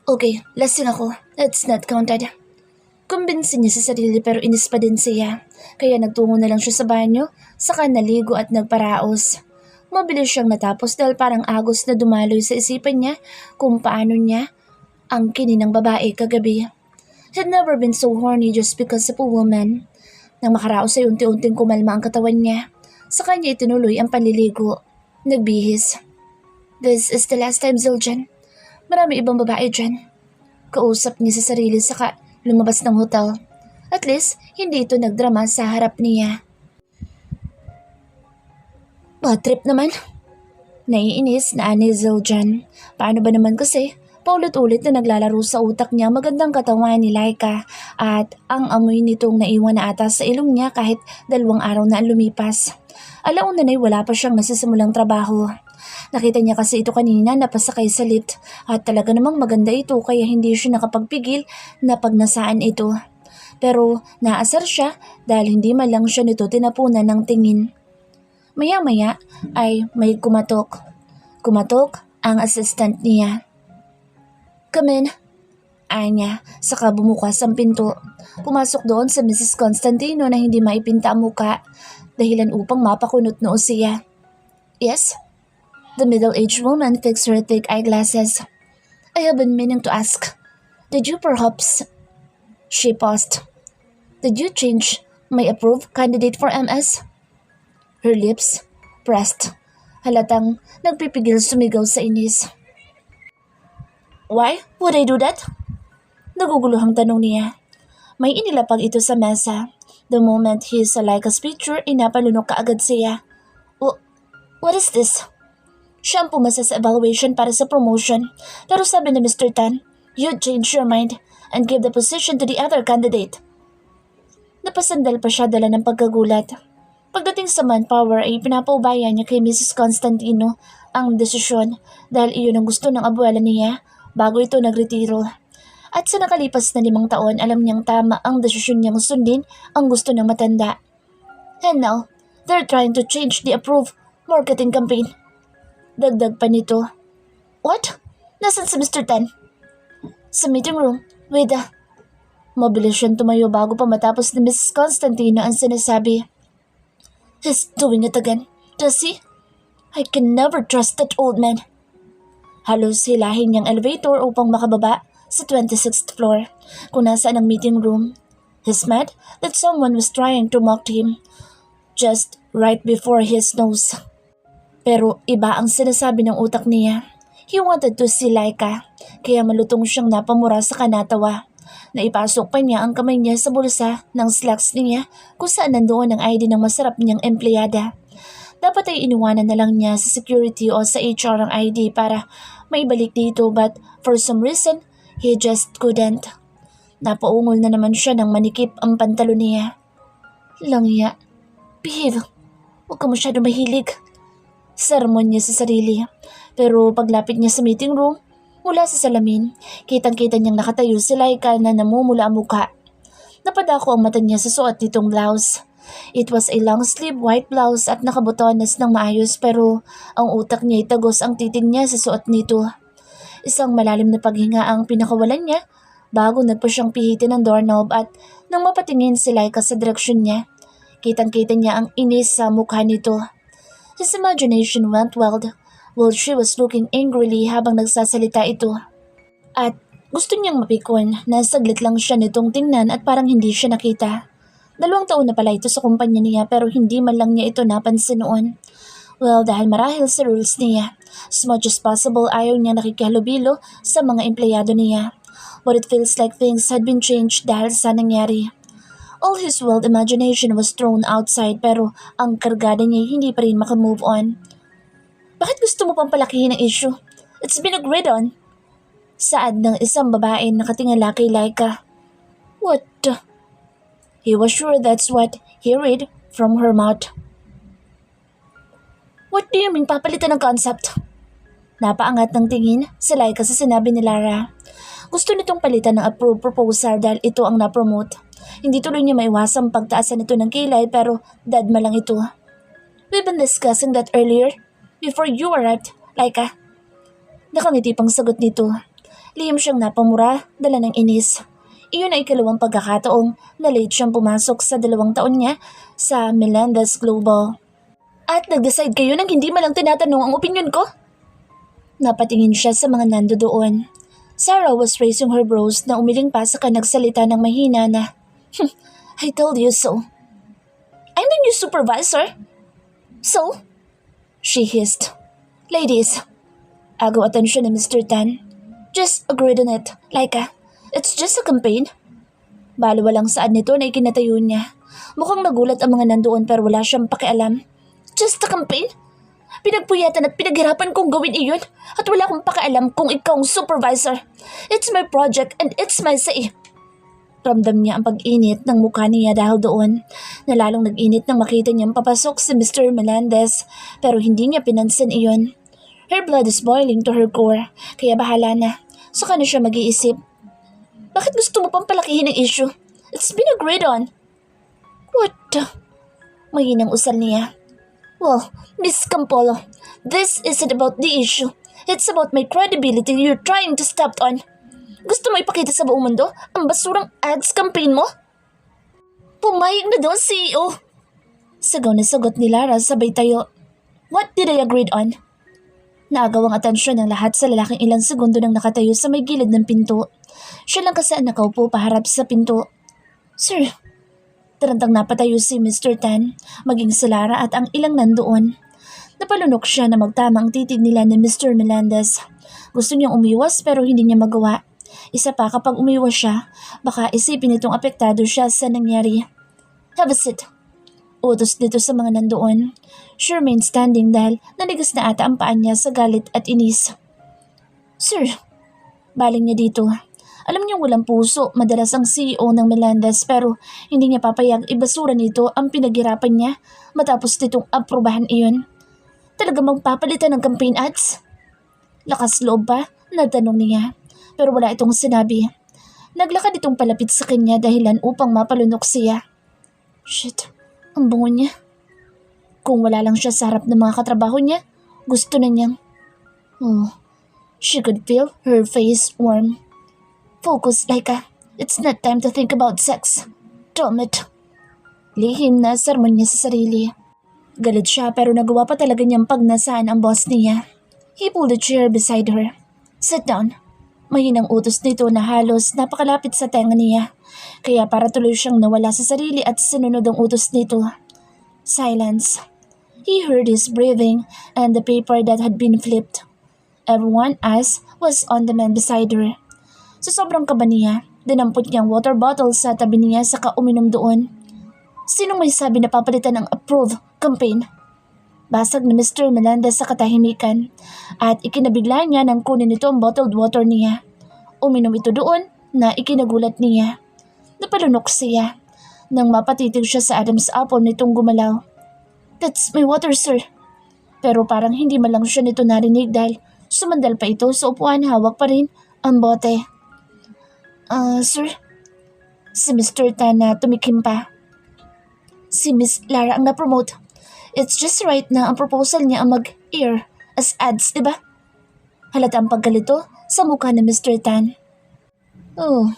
Okay, lasing ako. That's not counted. Kumbinsin niya sa sarili pero inis pa din siya. Kaya nagtungo na lang siya sa banyo, saka naligo at nagparaos. Mabilis siyang natapos dahil parang agos na dumaloy sa isipan niya kung paano niya ang kinin ng babae kagabi. Had never been so horny just because of a woman. Nang makaraos ay unti-unting kumalma ang katawan niya. Sa kanya itinuloy ang panliligo. Nagbihis. This is the last time, Zildjian. Marami ibang babae dyan. Kausap niya sa sarili saka lumabas ng hotel. At least, hindi ito nagdrama sa harap niya. Bad trip naman. Naiinis na ani Zildjian. Paano ba naman kasi? Paulit-ulit na naglalaro sa utak niya magandang katawan ni Laika at ang amoy nitong naiwan na atas sa ilong niya kahit 2 araw na ang lumipas. Alauna na'y wala pa siyang nasisimulang trabaho. Nakita niya kasi ito kanina napasakay sa lift at talaga namang maganda ito kaya hindi siya nakapagpigil na pagnasaan ito. Pero naasar siya dahil hindi man lang siya nito tinapunan ng tingin. Maya-maya ay may kumatok. Kumatok ang assistant niya. Come in. Anya, saka bumukas ang pinto. Pumasok doon sa Mrs. Constantino na hindi maipinta ang muka dahilan upang mapakunot noo siya. Yes? The middle-aged woman fixed her thick eyeglasses. I have been meaning to ask. Did you perhaps... She paused. Did you change my approved candidate for MS? Her lips pressed. Halatang nagpipigil sumigaw sa inis. Why would I do that? Naguguluhang tanong niya. May inilapag ito sa mesa. The moment he saw Laika's picture, inapalunok kaagad siya. What is this? Siya ang pumasa sa evaluation para sa promotion. Pero sabi ni Mr. Tan, you'd change your mind and give the position to the other candidate. Napasandal pa siya dala ng pagkagulat. Pagdating sa manpower ay pinapaubaya niya kay Mrs. Constantino ang desisyon dahil iyon ang gusto ng abuela niya bago ito nagretiro. At sa nakalipas na 5 taon, alam niyang tama ang desisyon niyang sundin ang gusto ng matanda. And now, they're trying to change the approved marketing campaign. Dagdag pa nito. What? Nasaan si Mr. Tan? Sa meeting room, with Mabilis siyang tumayo bago pa matapos ni Mrs. Constantino ang sinasabi. He's doing it again. Does he? I can never trust that old man. Halos hilahin niyang elevator upang makababa sa 26th floor kung nasaan ang meeting room. He's mad that someone was trying to mock him just right before his nose. Pero iba ang sinasabi ng utak niya. He wanted to see Laika, kaya malutong siyang napamura sa kanatawa. Naipasok pa niya ang kamay niya sa bulsa ng slacks niya kung saan nandoon ang ID ng masarap niyang empleyada. Dapat ay iniwanan na lang niya sa security o sa HR ang ID para maibalik dito but for some reason, he just couldn't. Napaungol na naman siya ng manikip ang pantalon niya. Langya. Behave. Huwag ka masyado mahilig. Sermon niya sa sarili. Pero paglapit niya sa meeting room, mula sa salamin, kitang-kita niyang nakatayo si Laika na namumula ang muka. Napadako ang mata niya sa suot nitong blouse. It was a long-sleeve white blouse at nakabotones ng maayos pero ang utak niya ay tagos ang titig niya sa suot nito. Isang malalim na paghinga ang pinakawalan niya bago nagpa siyang pihitin ng doorknob at nang mapatingin si Laika sa direksyon niya, kitang-kita niya ang inis sa mukha nito. His imagination went wild while she was looking angrily habang nagsasalita ito. At gusto niyang mapikon na saglit lang siya nitong tingnan at parang hindi siya nakita. 2 taon na pala ito sa kumpanya niya pero hindi man lang niya ito napansin noon. Well, dahil marahil sa rules niya, as much as possible ayaw niya nakikihalubilo sa mga empleyado niya. But it feels like things had been changed dahil sa nangyari. All his wild imagination was thrown outside pero ang kargada niya hindi pa rin makamove on. Bakit gusto mo pang palakihin ang issue? It's been agreed on. Saad ng isang babae nakatingala kay Laika. What the? He was sure that's what he read from her mouth. What do you mean papalitan ng concept? Napaangat ng tingin si Laika sa sinabi ni Lara. Gusto nitong palitan ng approved proposal dahil ito ang na-promote. Hindi tuloy niya maiwasang pagtaasan ito ng kilay pero dadma lang ito. We've been discussing that earlier before you arrived, Laika. Nakangiti pang sagot nito. Lihim siyang napamura, dala ng inis. Iyon ay ikalawang pagkakataong na late siyang pumasok sa 2 taon niya sa Melendez Global. At nag-decide kayo nang hindi malang tinatanong ang opinyon ko? Napatingin siya sa mga nando doon. Sarah was raising her brows na umiling pa saka nagsalita ng mahina na, I told you so. I'm the new supervisor. So? She hissed. Ladies, agaw atensyon ni Mr. Tan. Just agreed on it, Laika. It's just a campaign. Baliwalang saan nito na ikinatayo niya. Mukhang nagulat ang mga nandoon pero wala siyang pakialam. Just a campaign? Pinagpuyatan at pinaghirapan kong gawin iyon at wala akong pakialam kung ikaw ang supervisor. It's my project and it's my say. Ramdam niya ang pag-init ng mukha niya dahil doon na lalong nag-init nang makita niyang papasok si Mr. Melendez pero hindi niya pinansin iyon. Her blood is boiling to her core kaya bahala na. Saka na siya mag-iisip. Bakit gusto mo pang palakihin ang issue? It's been agreed on. What the? Mahinang usal niya. Well, Miss Campolo, this isn't about the issue. It's about my credibility you're trying to step on. Gusto mo ipakita sa buong mundo ang basurang ads campaign mo? Pumayag na daw ang CEO. Sagaw na sagot ni Lara sabay tayo. What did I agreed on? Naagaw ang atensyon ng lahat sa lalaking ilang segundo nang nakatayo sa may gilid ng pinto. Siya lang kasi ang nakaupo paharap sa pinto. Sir, tarantang napatayo si Mr. Tan, maging si Lara at ang ilang nandoon. Napalunok siya na magtama ang titig nila ni Mr. Melendez. Gusto niyang umiwas pero hindi niya magawa. Isa pa kapag umiwas siya, baka isipin nitong apektado siya sa nangyari. Have a seat. Utos dito sa mga nandoon. She remained standing dahil nanigas na ata ang paan niya sa galit at inis. Sir, baling niya dito. Alam niyang walang puso, madalas ang CEO ng Melendez pero hindi niya papayag ibasura nito ang pinaghirapan niya matapos nitong aprobahan iyon. Talaga bang papalitan ng campaign ads? Lakas loob pa? Natanong niya. Pero wala itong sinabi. Naglakad itong palapit sa kanya dahilan upang mapalunok siya. Shit, ang bango niya. Kung wala lang siya sa harap ng mga katrabaho niya, gusto na niyang... Oh, she could feel her face warm. Focus, Laika. It's not time to think about sex. Damn it. Lihim na sermon niya sa sarili. Galit siya pero nagawa pa talaga niyang pagnasaan ang boss niya. He pulled a chair beside her. Sit down. Mahinang utos nito na halos napakalapit sa tenga niya. Kaya para tuloy siyang nawala sa sarili at sinunod ang utos nito. Silence. He heard his breathing and the paper that had been flipped. Everyone's eyes was on the man beside her. Sa sobrang kaba niya, dinampot niyang water bottle sa tabi niya saka uminom doon. Sinong may sabi na papalitan ang approved campaign? Basag ni Mr. Melendez sa katahimikan at ikinabigla niya nang kunin ito ang bottled water niya. Uminom ito doon na ikinagulat niya. Napalunok siya nang mapatitig siya sa Adam's apple nitong gumalaw. That's my water, sir. Pero parang hindi man lang siya nito narinig dahil sumandal pa ito sa upuan hawak pa rin ang bote. Sir? Si Mr. Tan na tumikim pa. Si Miss Lara ang na-promote. It's just right na ang proposal niya ang mag-air as ads, diba? Halata ang pagkalito sa mukha ni Mr. Tan. Oh,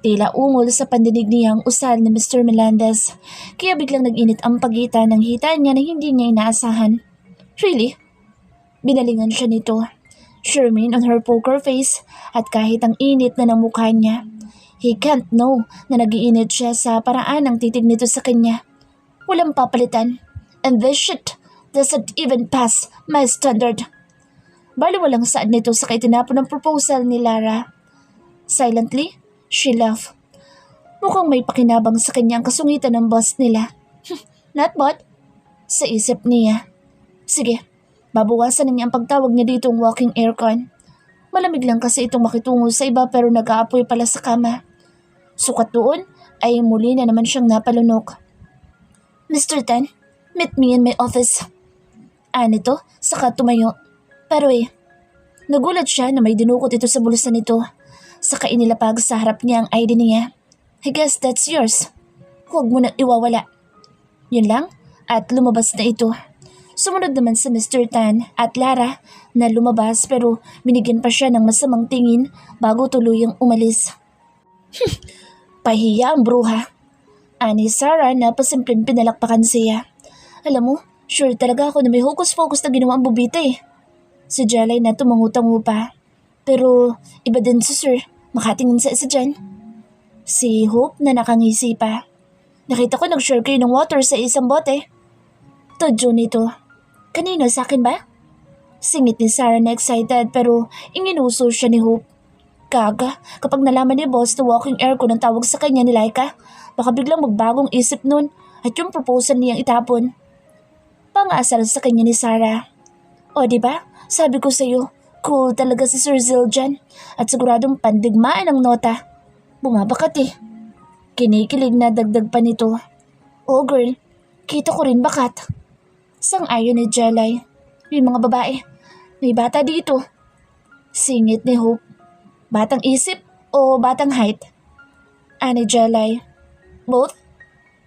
tila ungol sa pandinig niyang usal ni Mr. Melendez. Kaya biglang nag-init ang pagitan ng hita niya na hindi niya inaasahan. Really? Binalingan siya nito. She remained on her poker face at kahit ang init na ng mukha niya, he can't know na nag-iinit siya sa paraan ng titig nito sa kanya. Walang papalitan. And this shit doesn't even pass my standard. Baliwalang saan nito sa itinapon ng proposal ni Lara. Silently, she laughed. Mukhang may pakinabang sa kanya ang kasungitan ng boss nila. Not bad, sa isip niya. Sige. Babawasan na niya ang pagtawag niya ditong walking aircon. Malamig lang kasi itong makitungo sa iba pero nag-aapoy pala sa kama. Sukat doon ay muli na naman siyang napalunok. Mr. Tan, meet me in my office. Nito, saka tumayo. Pero nagulat siya na may dinukot ito sa bulsa nito. Saka inilapag sa harap niya ang ID niya. I guess that's yours. Huwag mo na iwawala. Yun lang at lumabas na ito. Sumunod naman si Mr. Tan at Lara na lumabas pero binigyan pa siya ng masamang tingin bago tuluyang umalis. Pahiya ang bruha. Ani Sarah na pasimpleng pinalakpakan siya. Alam mo, sure talaga ako na may hocus-pocus na ginawa ang bubita eh. Si Jalay na tumangutang pa. Pero iba din si Sir, makatingin sa isa dyan. Si Hope na nakangisi pa. Nakita ko nag-share kayo ng water sa isang bote. Tadyo nito. Kanino, sa akin ba? Singit ni Sarah na excited pero inginuso siya ni Hope. Kaga, kapag nalaman ni boss na walking air ko ng tawag sa kanya ni Laika, baka biglang magbagong isip nun at yung proposal niyang itapon. Pang-asar sa kanya ni Sarah. O diba, sabi ko sa'yo, cool talaga si Sir Zildjian at siguradong pandigmaan ang nota. Bumabakat eh. Kinikilig na dagdag pa nito. Oh girl, kita ko rin bakat. Sang-ayon ni Jelay. May mga babae, may bata dito. Singit ni Hope. Batang isip o batang height? Ani Jelay. Both?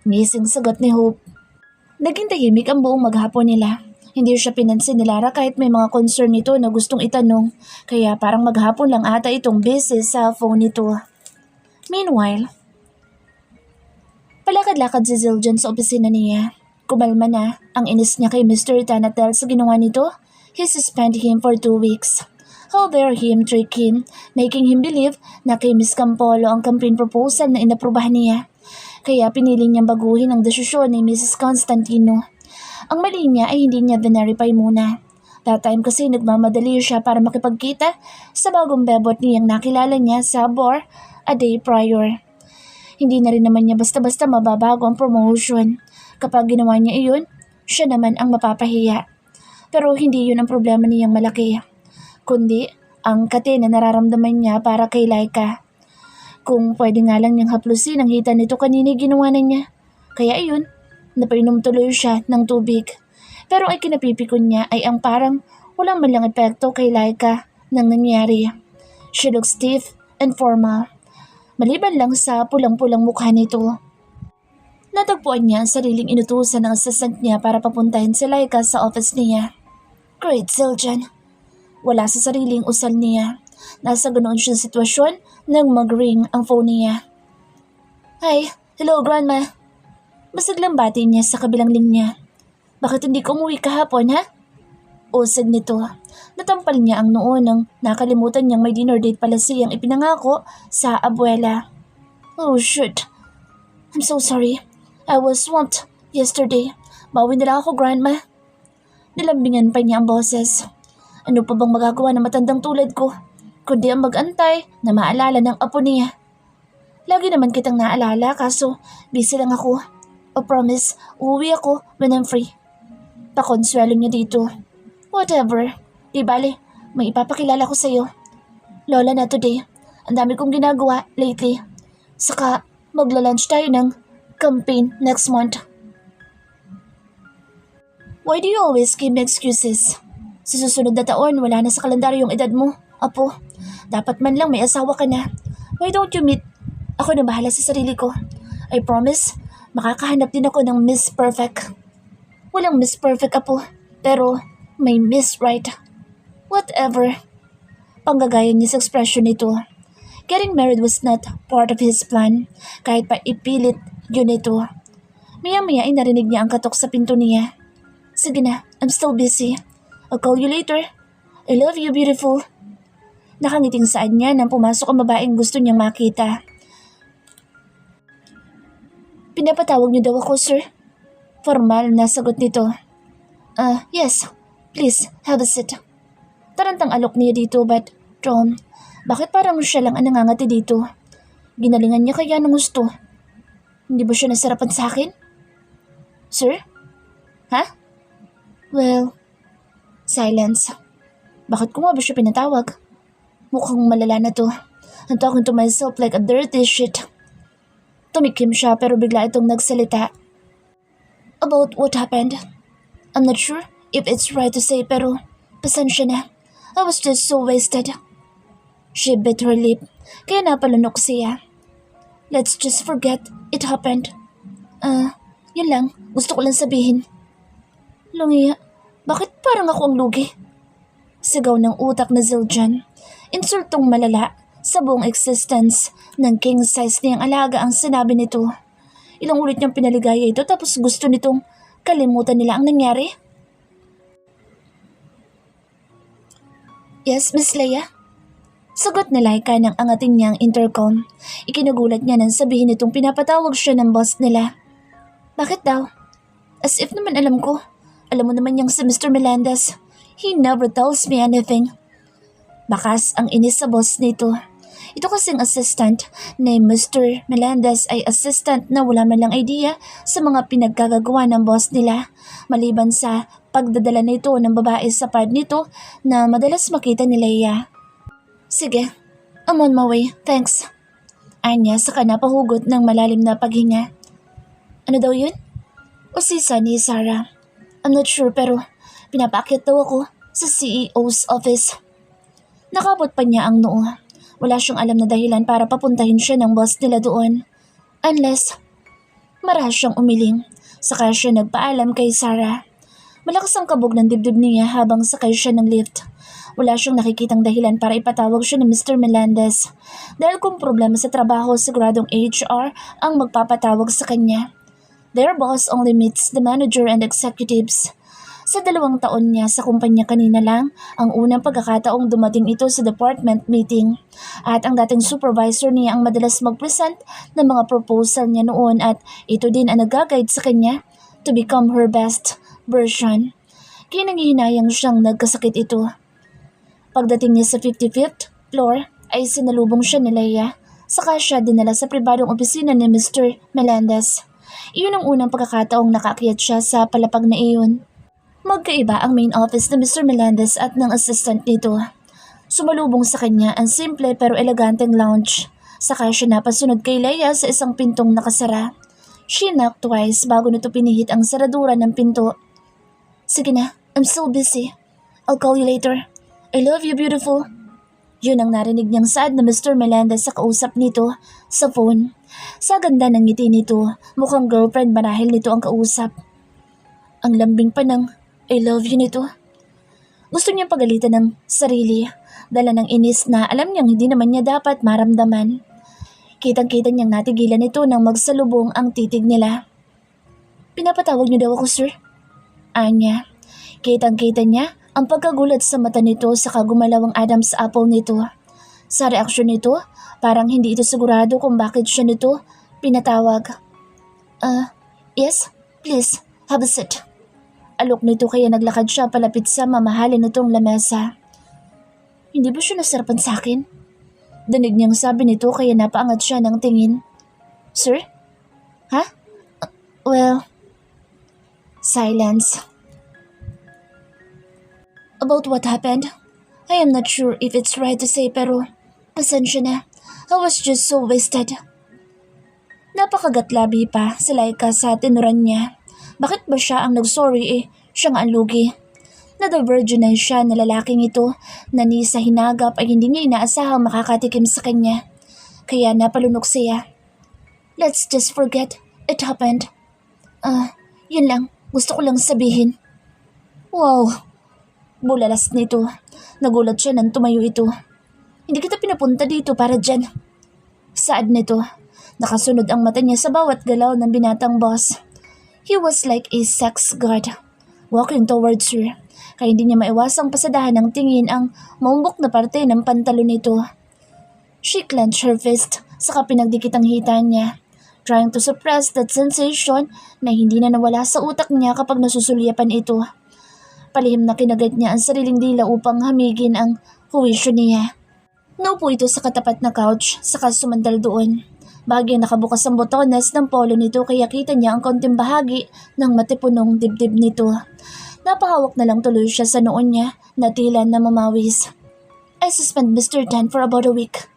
Ngising sagot ni Hope. Naging tahimik ang buong maghapon nila. Hindi siya pinansin ni Lara kahit may mga concern nito na gustong itanong. Kaya parang maghapon lang ata itong busy sa phone nito. Meanwhile, palakad-lakad si Zildjian sa opisina niya. Kumalma na ang inis niya kay Mr. Tan at dahil sa ginawa nito, he suspended him for 2 weeks. How dare him trick him, making him believe na kay Miss Campolo ang campaign proposal na inaprubahan niya. Kaya pinili niyang baguhin ang desisyon ni Mrs. Constantino. Ang mali niya ay hindi niya verify muna. That time kasi nagmamadali siya para makipagkita sa bagong bebot niyang nakilala niya sa bar a day prior. Hindi na rin naman niya basta-basta mababago ang promotion. Kapag ginawa niya iyon, siya naman ang mapapahiya. Pero hindi yun ang problema niyang malaki. Kundi ang kate na nararamdaman niya para kay Laika. Kung pwede nga lang niyang haplusin ang hita nito kanina ginawa na niya. Kaya iyon, napainom tuloy siya ng tubig. Pero ay kinapipikon niya ay ang parang walang malang epekto kay Laika nang nangyari. She looks stiff and formal. Maliban lang sa pulang-pulang mukha nito. Natagpuan niya ang sariling inutusan ng assistant niya para papuntahin si Laika sa office niya. Great, Zildjian. Wala sa sariling usal niya. Nasa ganoon siyang sitwasyon nang mag-ring ang phone niya. Hi, hello grandma. Masiglang bati niya sa kabilang linya. Bakit hindi ka umuwi kahapon ha? Usag nito. Natampal niya ang noo nang nakalimutan niyang may dinner date pala siyang ipinangako sa abuela. Oh shoot. I'm so sorry. I was swamped yesterday. Bawi nila ako grandma. Nilambingan pa niya ang boses. Ano pa bang magagawa ng matandang tulad ko? Kundi ang mag-antay na maalala ng apo niya. Lagi naman kitang naalala kaso busy lang ako. O promise, uuwi ako when I'm free. Pakonsuelo niya dito. Whatever. Di bale, may ipapakilala ko sa'yo. Lola na today. Ang dami kong ginagawa lately. Saka magla-lunch tayo ng campaign next month. Why do you always give me excuses? Sa susunod na taon, wala na sa kalendaryo yung edad mo. Apo, dapat man lang may asawa ka na. Why don't you meet? Ako na bahala sa sarili ko. I promise, makakahanap din ako ng Miss Perfect. Walang Miss Perfect, Apo. Pero may Miss Right. Whatever. Panggagaya niya sa expression nito. Getting married was not part of his plan. Kahit pa ipilit yun ito. Maya-maya ay narinig niya ang katok sa pinto niya. Sige na, I'm still busy. I'll call you later. I love you, beautiful. Nakangiting saan niya nang pumasok ang babaeng gusto niyang makita. Pinapatawag niyo daw ako, sir? Formal na sagot nito. Yes. Please, have a seat. Tarantang alok niya dito but, John, bakit parang siya lang ang nangangati dito? Ginalingan niya kaya ng gusto. Hindi ba siya nasarapan sa akin? Sir? Ha? Well, silence. Bakit ko nga ba siya pinatawag? Mukhang malala na to. I'm talking to myself like a dirty shit. Tumikim siya pero bigla itong nagsalita. About what happened? I'm not sure if it's right to say pero pasensya na. I was just so wasted. She bit her lip kaya napalunok siya. Let's just forget it happened. Yun lang. Gusto ko lang sabihin. Lungiya, Bakit parang ako ang lugi? Sigaw ng utak na Zildjian. Insultong malala sa buong existence ng king size niyang alaga ang sinabi nito. Ilang ulit niyang pinaligaya ito tapos gusto nitong kalimutan nila ang nangyari. Yes, Miss Leia? Sagot na Laika ng angating niyang intercom. Ikinagulat niya nang sabihin nitong pinapatawag siya ng boss nila. Bakit daw? As if naman alam ko. Alam mo naman niyang si Mr. Melendez. He never tells me anything. Bakas ang inis sa boss nito. Ito kasing assistant na Mr. Melendez ay assistant na wala man lang idea sa mga pinagkagagawa ng boss nila maliban sa pagdadala nito ng babae sa pad nito na madalas makita ni Leia. Sige, I'm on my way, thanks. Anya saka napahugot ng malalim na paghinga. Ano daw yun? Usisa ni Sarah. I'm not sure pero pinapaakyat daw ako sa CEO's office. Nakabot pa niya ang noo. Wala siyang alam na dahilan para papuntahin siya ng boss nila doon. Unless, marahas siyang umiling. Saka siya nagpaalam kay Sarah. Malakas ang kabog ng dibdib niya habang sakay siya ng lift. Wala siyang nakikitang dahilan para ipatawag siya ni Mr. Melendez. Dahil kung problema sa trabaho, siguradong HR ang magpapatawag sa kanya. Their boss only meets the manager and executives. Sa 2 taon niya sa kumpanya kanina lang, ang unang pagkakataong dumating ito sa department meeting. At ang dating supervisor niya ang madalas mag-present ng mga proposal niya noon at ito din ang nag-guide sa kanya to become her best version. Kaya nanghihinayang siyang nagkasakit ito. Pagdating niya sa 55th floor ay sinalubong siya ni Leia, saka siya dinala sa pribadong opisina ni Mr. Melendez. Iyon ang unang pagkakataong nakaakyat siya sa palapag na iyon. Magkaiba ang main office ni Mr. Melendez at ng assistant nito. Sumalubong sa kanya ang simple pero eleganteng lounge. Saka siya napasunod kay Leia sa isang pintong nakasara. She knocked twice bago nito pinihit ang saradura ng pinto. Sige na, I'm so busy. I'll call you later. I love you, beautiful. Yun ang narinig niyang saad na Mr. Melendez sa kausap nito sa phone. Sa ganda ng ngiti nito, mukhang girlfriend marahil nito ang kausap. Ang lambing pa ng I love you nito. Gusto niyang pagalitan ng sarili, dala ng inis na alam niyang hindi naman niya dapat maramdaman. Kitang-kita niyang natigilan nito nang magsalubong ang titig nila. Pinapatawag niyo daw ako, sir? Anya. Kitang-kita niya ang pagkagulat sa mata nito sa kagumalaw ang Adam's apple nito. Sa reaksyon nito, parang hindi ito sigurado kung bakit siya nito pinatawag. Yes, please, have a seat. Alok nito kaya naglakad siya palapit sa mamahalin nitong lamesa. Hindi ba siya nasarapan sa akin? Danig niyang sabi nito kaya napaangat siya ng tingin. Sir? Ha? Well, silence. About what happened? I am not sure if it's right to say pero pasensya na. I was just so wasted. Napakagatlabi pa si Laika sa tinuran niya. Bakit ba siya ang nag-sorry siya nga ang lugi? Na-divergenize siya na lalaking ito na ni sa hinagap ay hindi niya inaasahang makakatikim sa kanya. Kaya napalunok siya. Let's just forget it happened. Yun lang. Gusto ko lang sabihin. Wow. Bulalas nito. Nagulat siya nang tumayo ito. Hindi kita pinapunta dito para dyan. Saad nito. Nakasunod ang mata niya sa bawat galaw ng binatang boss. He was like a sex guard, walking towards her, kaya hindi niya maiwasang pasadahan ng tingin ang maumbok na parte ng pantalon nito. She clenched her fist, saka pinagdikit ang hita niya, trying to suppress that sensation na hindi na nawala sa utak niya kapag nasusulyapan ito. Palihim na kinagat niya ang sariling dila upang hamigin ang huwisyo niya. Naupo ito sa katapat na couch, saka sumandal doon. Bahagyang nakabukas ang botones ng polo nito kaya kita niya ang konting bahagi ng matipunong dibdib nito. Napahawak na lang tuloy siya sa noon niya na tila na mamawis. I suspend Mr. Dan for about a week.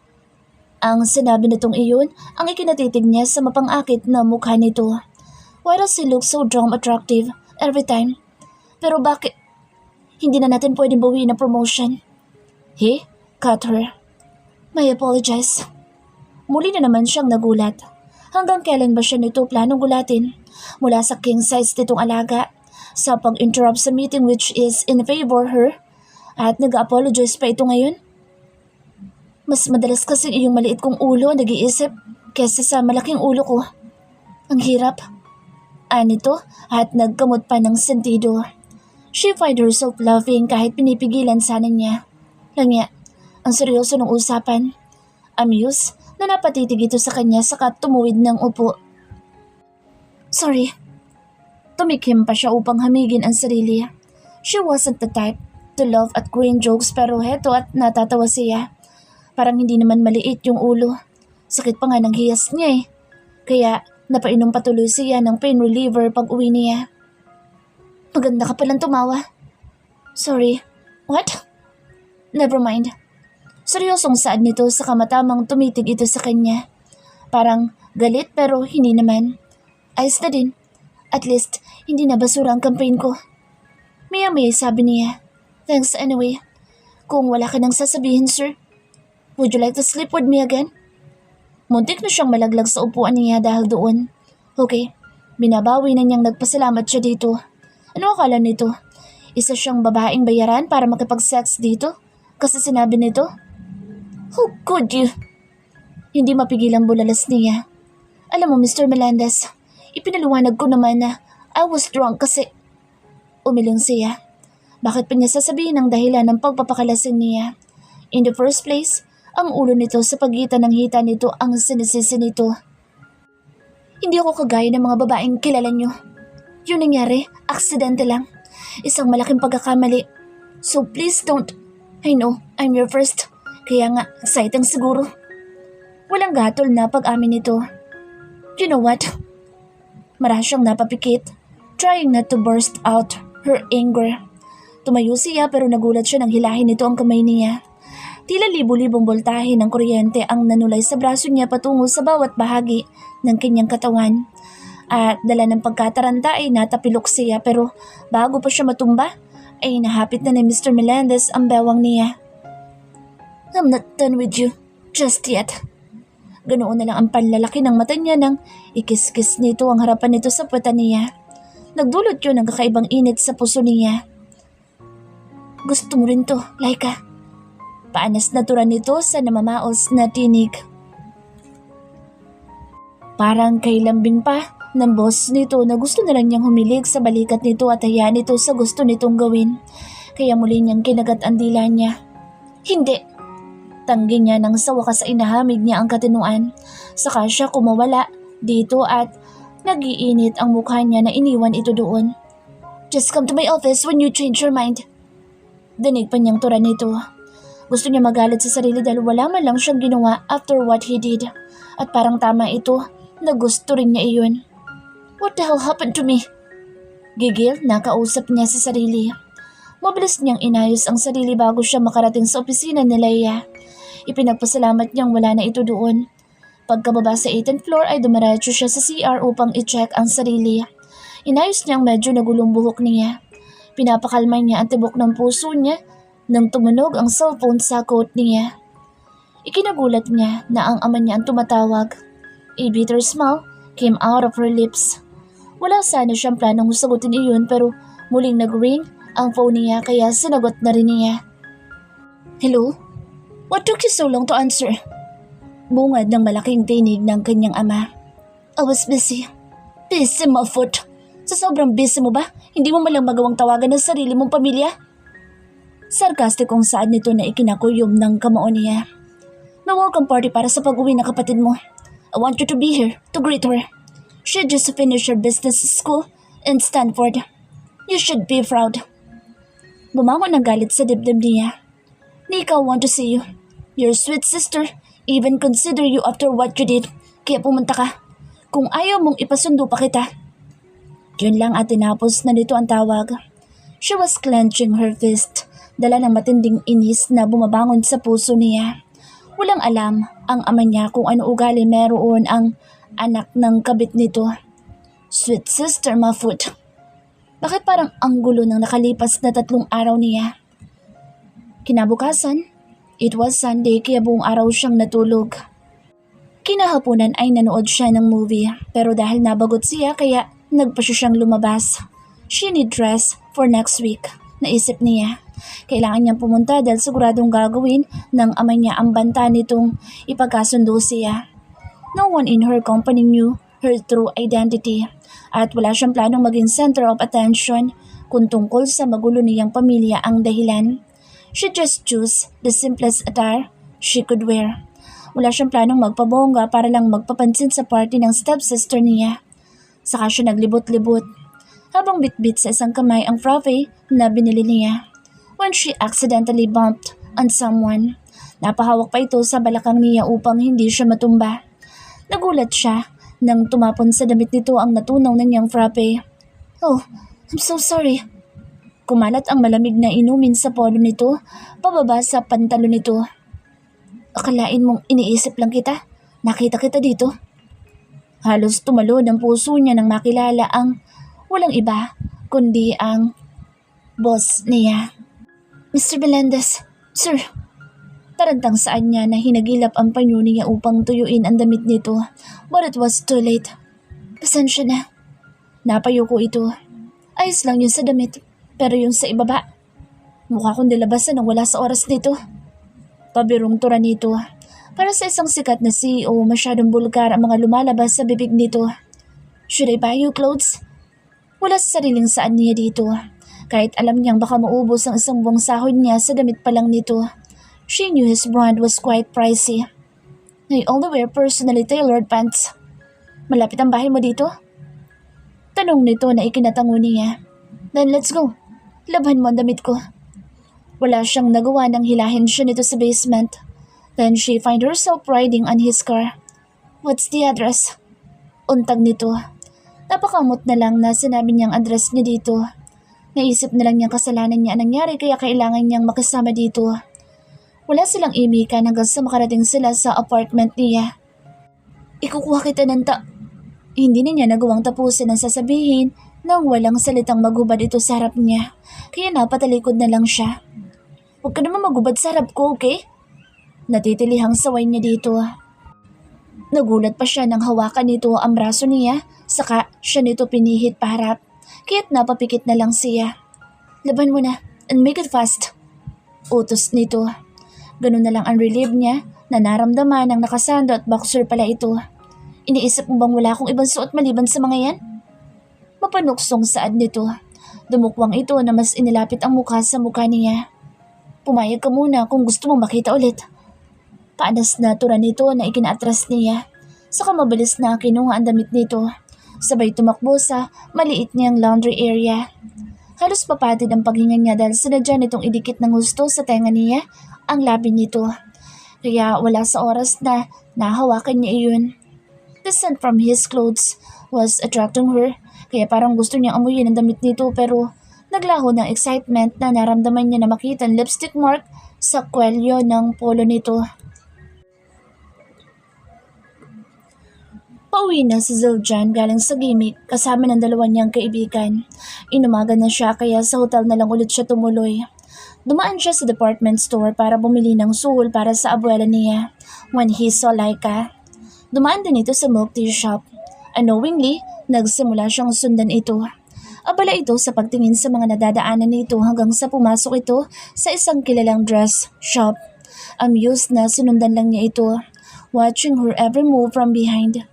Ang sinabi nitong iyon ang ikinatitig niya sa mapangakit na mukha nito. Why does he look so damn attractive every time? Pero bakit? Hindi na natin pwedeng bawiin ang promotion. He cut her. May apologize. Muli na naman siyang nagulat. Hanggang kailan ba siya nito planong gulatin? Mula sa king size nitong alaga, sa pag-interrupt sa meeting which is in favor her at nag-apologize pa ito ngayon. Mas madalas kasi iyong maliit kong ulo nag-iisip kesa sa malaking ulo ko. Ang hirap. Anito at nagkamot pa ng sentido. She find herself laughing kahit pinipigilan sana niya. Langya, ang seryoso ng usapan. Amused na napatitig ito sa kanya saka tumuwid ng upo. Sorry. Tumikim pa siya upang hamigin ang sarili. She wasn't the type to laugh at green jokes pero heto at natatawa siya. Parang hindi naman maliit yung ulo. Sakit pa nga ng hiyas niya eh. Kaya napainom patuloy siya ng pain reliever pag uwi niya. Maganda ka palang tumawa. Sorry. What? Never mind. Seryosong saad nito sa kamatamang tumitig ito sa kanya. Parang galit pero hindi naman. Ayos na din. At least hindi na basura ang campaign ko. Maya-maya sabi niya. Thanks anyway. Kung wala ka nang sasabihin, sir, would you like to sleep with me again? Muntik na siyang malaglag sa upuan niya dahil doon. Okay, binabawi na niyang nagpasalamat siya dito. Ano akala nito? Isa siyang babaeng bayaran para makipag-sex dito? Kasi sinabi nito? How could you? Hindi mapigilang bulalas niya. Alam mo, Mr. Melendez, ipinaluwanag ko naman na I was drunk kasi... Umiling siya. Bakit pa niya sasabihin ang dahilan ng pagpapakalasing niya? In the first place, ang ulo nito sa pagitan ng hita nito ang sinisisi nito. Hindi ako kagaya ng mga babaeng kilala niyo. Yung nangyari, aksidente lang. Isang malaking pagkakamali. So please don't. I know, I'm your first. Kaya nga, exciting siguro. Walang gatol na pag-amin nito. You know what? Marahas siyang napapikit, trying not to burst out her anger. Tumayo siya pero nagulat siya nang hilahin nito ang kamay niya. Tila libo-libong boltahe ng kuryente ang nanulay sa braso niya patungo sa bawat bahagi ng kanyang katawan. At dala ng pagkataranta ay natapilok siya pero bago pa siya matumba ay nahapit na ni Mr. Melendez ang bewang niya. I'm not done with you just yet. Ganoon na lang ang panlalaki ng mata niya nang ikis-kis nito ang harapan nito sa puweta niya. Nagdulot yun ng kakaibang init sa puso niya. Gusto mo rin to, Laika. Paanas na tura nito sa namamaos na tinig. Parang kay lambing pa ng boss nito na gusto na lang niyang humilig sa balikat nito at hayaan nito sa gusto nitong gawin. Kaya muli niyang kinagat ang dila niya. Hindi! Tanggi niya nang sa wakas ay nahamig niya ang katinuan. Saka siya kumawala dito at nagiinit ang mukha niya na iniwan ito doon. Just come to my office when you change your mind. Dinig pa niyang tura nito. Gusto niya magalit sa sarili dahil wala man lang siyang ginawa after what he did. At parang tama ito na gusto rin niya iyon. What the hell happened to me? Gigil na kausap niya sa sarili. Mabilis niyang inayos ang sarili bago siya makarating sa opisina ni Leia. Ipinagpasalamat niyang wala na ito doon. Pagkababa sa 18th floor ay dumiretso siya sa CR upang i-check ang sarili. Inayos niyang medyo nagulong buhok niya. Pinapakalma niya ang tibok ng puso niya nang tumunog ang cellphone sa coat niya. Ikinagulat niya na ang ama niya ang tumatawag. A bitter smile came out of her lips. Wala sana siyang planong sagutin iyon pero muling nag-ring ang phone niya kaya sinagot na rin niya. Hello? What took you so long to answer? Bungad ng malaking tinig ng kanyang ama. I was busy. Busy, my foot. Sa sobrang busy mo ba, hindi mo malang magawang tawagan ng sarili mong pamilya? Sarkastikong saad nito na ikinakuyom ng kamao niya. May welcome party para sa pag-uwi ng kapatid mo. I want you to be here to greet her. She just finished her business school in Stanford. You should be proud. Bumangon ng galit sa dibdib niya. Nika, want to see you. Your sweet sister even consider you after what you did. Kaya pumunta ka. Kung ayaw mong ipasundo pa kita. Yun lang at tinapos na nito ang tawag. She was clenching her fist, dala ng matinding inis na bumabangon sa puso niya. Walang alam ang ama niya kung ano ugali meron ang anak ng kabit nito. Sweet sister, my foot. Bakit parang ang gulo ng nakalipas na 3 araw niya? Kinabukasan, it was Sunday kaya buong araw siyang natulog. Kinahaponan ay nanood siya ng movie pero dahil nabagot siya kaya nagpasya siyang lumabas. She need dress for next week. Naisip niya. Kailangan niyang pumunta dahil siguradong gagawin ng ama niya ang banta nitong ipagkasundo siya. No one in her company knew her true identity at wala siyang planong maging center of attention kung tungkol sa magulo niyang pamilya ang dahilan. She just chose the simplest attire she could wear. Wala siyang planong magpabongga para lang magpapansin sa party ng stepsister niya. Saka siya naglibot-libot habang bitbit sa isang kamay ang frappe na binili niya. When she accidentally bumped on someone, napahawak pa ito sa balakang niya upang hindi siya matumba. Nagulat siya nang tumapon sa damit nito ang natunaw na niyang frappe. Oh, I'm so sorry. Kumalat ang malamig na inumin sa polo nito, pababa sa pantalon nito. Akalain mong iniisip lang kita? Nakita kita dito. Halos tumalon ang puso niya nang makilala ang walang iba kundi ang boss niya. Mr. Melendez, sir. Tarantang saan niya na hinagilap ang panyo niya upang tuyuin ang damit nito, but it was too late. Pasensya na. Napayo ko ito. Ayos lang yun sa damit, pero yung sa ibaba, mukha kong nilabasan ng wala sa oras nito. Pabirong tura nito. Para sa isang sikat na CEO, masyadong bulgar ang mga lumalabas sa bibig nito. Should I buy you clothes? Wala sa sariling saan niya dito. Kahit alam niyang baka maubos ang isang buwang sahod niya sa damit pa lang nito. She knew his brand was quite pricey. I only wear personally tailored pants. Malapit ang bahay mo dito? Tanong nito na ikinatango niya. Then let's go. Labhan mo ang damit ko. Wala siyang nagawa nang hilahin siya nito sa basement. Then she find herself riding on his car. What's the address? Untag nito. Napakamot na lang na sinabi niyang address niya dito. Naisip na lang niyang kasalanan niya nangyari kaya kailangan niyang makasama dito. Wala silang imikan hanggang sa makarating sila sa apartment niya. Ikukuha kita ng Hindi na niya nagawang tapusin ang sasabihin nang walang salitang magubad ito sa harap niya. Kaya napatalikod na lang siya. Huwag ka naman magubad sa harap ko, okay? Natitilihang saway niya dito. Nagulat pa siya nang hawakan nito ang braso niya, saka siya nito pinihit paharap. Kaya't napapikit na lang siya. Laban mo na and make it fast. Utos nito. Ganun na lang ang relief niya na naramdaman ng nakasando at boxer pala ito. Iniisip mo bang wala akong ibang suot maliban sa mga yan? Mapanuksong saad nito. Dumukwang ito na mas inilapit ang mukha sa mukha niya. Pumayag ka muna kung gusto mong makita ulit. Paanas na tura nito na ikinaatras niya. Saka mabilis na kinuha ang damit nito. Sabay tumakbo sa maliit niyang laundry area. Halos papatid ang paghinga niya dahil sinadya nitong idikit ng gusto sa tenga niya ang labi nito. Kaya wala sa oras na nahawakan niya iyon. The scent from his clothes was attracting her, kaya parang gusto niyang amuyin ang damit nito pero naglaho ng excitement na naramdaman niya na makita ang lipstick mark sa kwelyo ng polo nito. Pauwi na si Zildjian galing sa gimmick kasama ng dalawa niyang kaibigan. Inumaga na siya kaya sa hotel na lang ulit siya tumuloy. Dumaan siya sa department store para bumili ng suhol para sa abuela niya when he saw Laika. Dumaan din ito sa milk tea shop. Unknowingly, nagsimula siyang sundan ito. Abala ito sa pagtingin sa mga nadadaanan nito hanggang sa pumasok ito sa isang kilalang dress shop. Amused na sinundan lang niya ito, watching her every move from behind.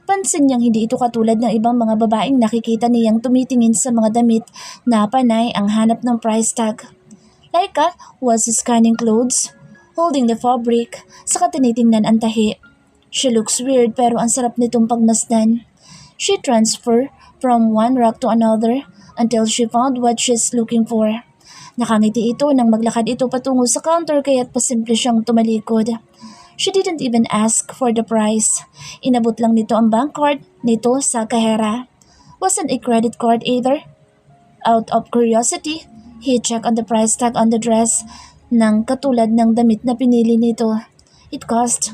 Pansin niyang hindi ito katulad ng ibang mga babaeng nakikita niyang tumitingin sa mga damit na panay ang hanap ng price tag. Laika was scanning clothes, holding the fabric, saka tinitingnan ang tahi. She looks weird pero ang sarap nitong pagmasdan. She transferred from one rack to another until she found what she's looking for. Nakangiti ito nang maglakad ito patungo sa counter kaya't pasimple siyang tumalikod. She didn't even ask for the price. Inabot lang nito ang bank card nito sa kahera. Wasn't a credit card either. Out of curiosity, he checked on the price tag on the dress ng katulad ng damit na pinili nito. It cost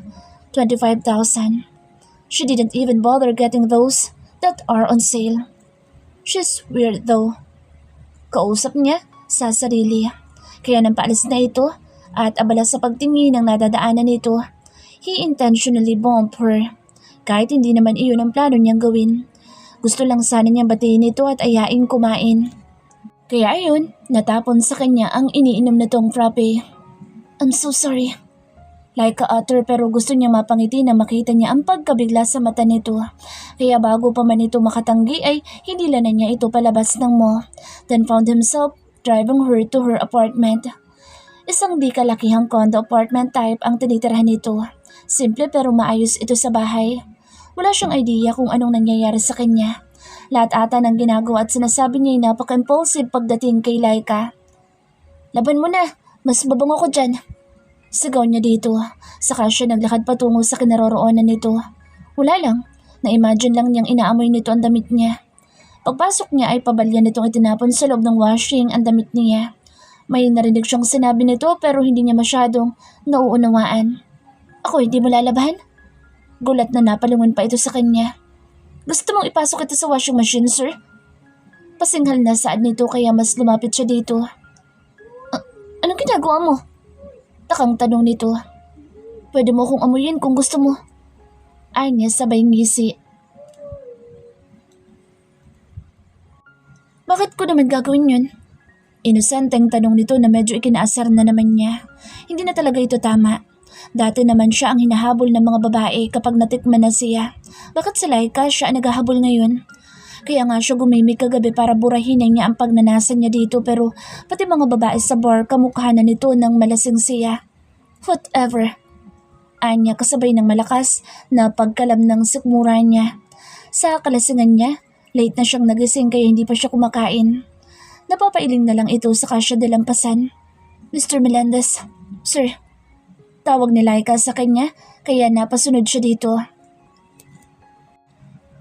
25,000. She didn't even bother getting those that are on sale. She's weird though. Kausap niya sa sarili. Kaya nang paalis na ito at abala sa pagtingin ng nadadaanan nito, he intentionally bumped her. Kahit hindi naman iyon ang plano niyang gawin. Gusto lang sana niyang batiin ito at ayaing kumain. Kaya ayun, natapon sa kanya ang iniinom na tong frappe. I'm so sorry. Like ka-utter pero gusto niya mapangiti na makita niya ang pagkabigla sa mata nito. Kaya bago pa man ito makatanggi ay hinila na niya ito palabas ng mall. Then found himself driving her to her apartment. Isang di kalakihang condo apartment type ang tinitirahan nito. Simple pero maayos ito sa bahay. Wala siyang idea kung anong nangyayari sa kanya. Lahat ata ng ginagawa at sinasabi niya ay napaka-impulsive pagdating kay Laika. Laban mo na, mas mabango ko dyan. Sigaw niya dito, saka siya naglakad patungo sa kinaroroonan nito. Wala lang, na-imagine lang niyang inaamoy nito ang damit niya. Pagpasok niya ay pabalya nitong itinapon sa loob ng washing ang damit niya. May narinig siyang sinabi nito pero hindi niya masyadong nauunawaan. Ako hindi mo lalabahan? Gulat na napalingon pa ito sa kanya. Gusto mong ipasok ito sa washing machine, sir? Pasinghal na saad nito kaya mas lumapit siya dito. Anong ginagawa mo? Takang tanong nito. Pwede mo kong amuyin kung gusto mo. Ay niya sabay ngisi. Bakit ko naman gagawin yun? Inosenteng tanong nito na medyo ikinaasar na naman niya. Hindi na talaga ito tama. Dati naman siya ang hinahabol ng mga babae kapag natikman na siya. Bakit si Laika siya ang naghahabol ngayon? Kaya nga siya gumimik kagabi para burahin niya ang pagnanasa niya dito pero pati mga babae sa bar kamukha na nito ng malasing siya. Whatever. Anya kasabay ng malakas na pagkalam ng sikmura niya. Sa kalasingan niya, late na siyang nagising kaya hindi pa siya kumakain. Napapailing na lang ito sa kasya dalampasan. Mr. Melendez, sir. Tawag ni Laika sa kanya kaya napasunod siya dito.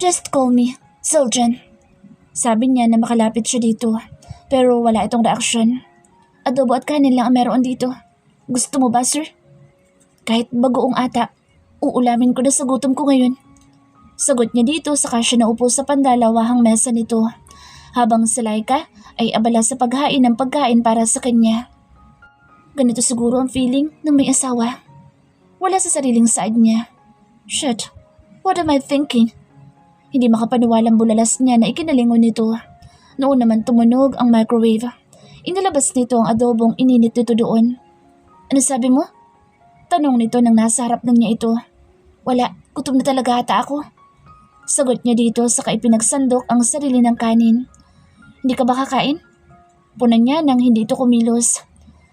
Just call me Siljan. Sabi niya na makalapit siya dito pero wala itong reaksyon. Adobo at kanin lang ang meron dito. Gusto mo ba, sir? Kahit bagoong ata, uulamin ko na sa gutom ko ngayon. Sagot niya dito saka siya naupo sa pandalawahang mesa nito habang si Laika ay abala sa paghain ng pagkain para sa kanya. Ganito siguro ang feeling ng may asawa. Wala sa sariling saad niya. Shit, what am I thinking? Hindi makapaniwalang bulalas niya na ikinalingon nito. Noon naman tumunog ang microwave. Inilabas nito ang adobong ininit nito doon. Ano sabi mo? Tanong nito nang nasa harap ng niya ito. Wala, gutom na talaga ata ako. Sagot niya dito saka ipinagsandok ang sarili ng kanin. Hindi ka ba kakain? Punan niya nang hindi ito kumilos.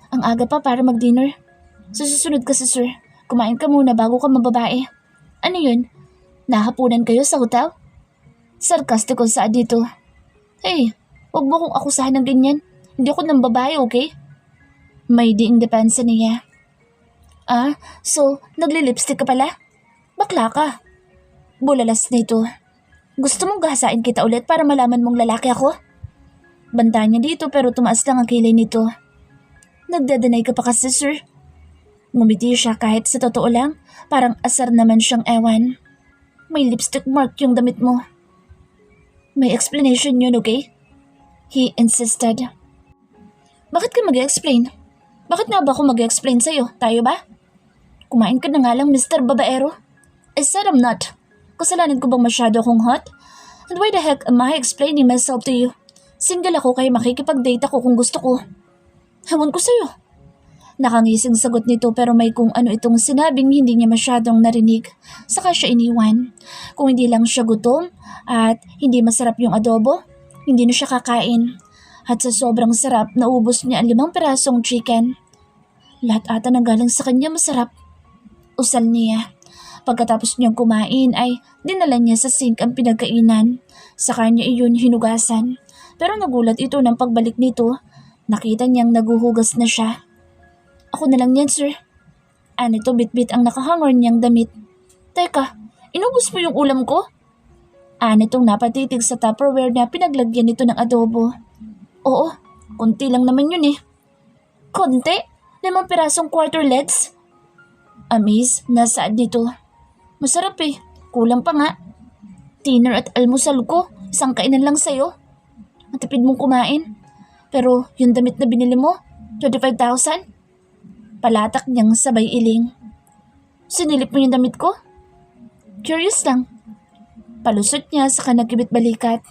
Ang aga pa para mag-dinner. Susunod ka sa sir. Kumain ka muna bago ka mababae. Ano yun? Nahapunan kayo sa hotel? Sarkastiko saad dito. Hey, wag mo kong akusahan ng ganyan. Hindi ako ng babae, okay? May diing depensa niya. So, nagli-lipstick ka pala? Bakla ka. Bulalas nito. Gusto mong gahasain kita ulit para malaman mong lalaki ako? Banta niya dito pero tumaas lang ang kilay nito. Nagdadanay ka pa kasi, sir. Ngumiti siya kahit sa totoo lang, parang asar naman siyang ewan. May lipstick mark yung damit mo. May explanation yun, okay? He insisted. Bakit ka mag-explain? Bakit nga ba ako mag-explain sa'yo? Tayo ba? Kumain ka na nga lang, Mr. Babaero. I said I'm not. Kasalanan ko bang masyado akong hot? And why the heck am I explaining myself to you? Single ako kaya makikipag-date ako kung gusto ko. Ewan ko sa'yo. Nakangising sagot nito pero may kung ano itong sinabing hindi niya masyadong narinig. Saka siya iniwan. Kung hindi lang siya gutom at hindi masarap yung adobo, hindi na siya kakain. At sa sobrang sarap, naubos niya ang 5 pirasong chicken. Lahat ata ng galing sa kanya masarap. Usal niya. Pagkatapos niyang kumain ay dinala niya sa sink ang pinagkainan. Sa kanya iyon hinugasan. Pero nagulat ito ng pagbalik nito. Nakita niyang naguhugas na siya. Ako na lang yan, sir. Anito bit-bit ang nakahangor niyang damit. Teka, inubos mo yung ulam ko? Anitong napatitig sa Tupperware na pinaglagyan nito ng adobo. Oo, konti lang naman yun eh. Konti? 5 pirasong quarter legs? Amaze, nasaad nito. Masarap eh, kulang pa nga. Dinner at almusal ko, isang kainan lang sa'yo. Matipid mong kumain. Pero yung damit na binili mo, 25,000? Palatak niyang sabay iling. Sinilip mo yung damit ko? Curious lang. Palusot niya sa kanagibit balikat.